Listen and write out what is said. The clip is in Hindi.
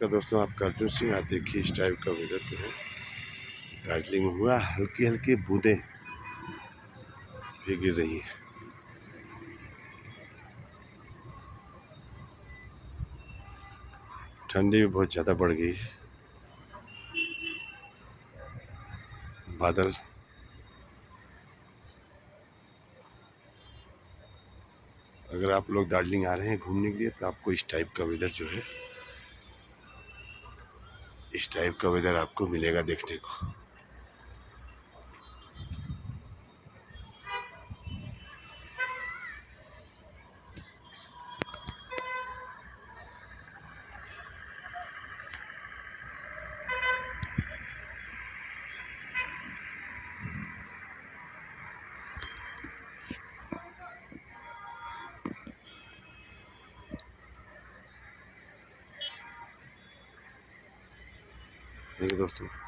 नमस्कार दोस्तों, आपका अर्जुन सिंह। आप देखिए इस टाइप का वेदर जो है दार्जिलिंग में हुआ। हल्की हल्की बूंदें भी गिर रही हैं। ठंडी भी बहुत ज़्यादा बढ़ गई है। बादल अगर आप लोग दार्जिलिंग आ रहे हैं घूमने के लिए तो आपको इस टाइप का वेदर जो है, इस टाइप का वेदर आपको मिलेगा देखने को। ठीक है दोस्तों।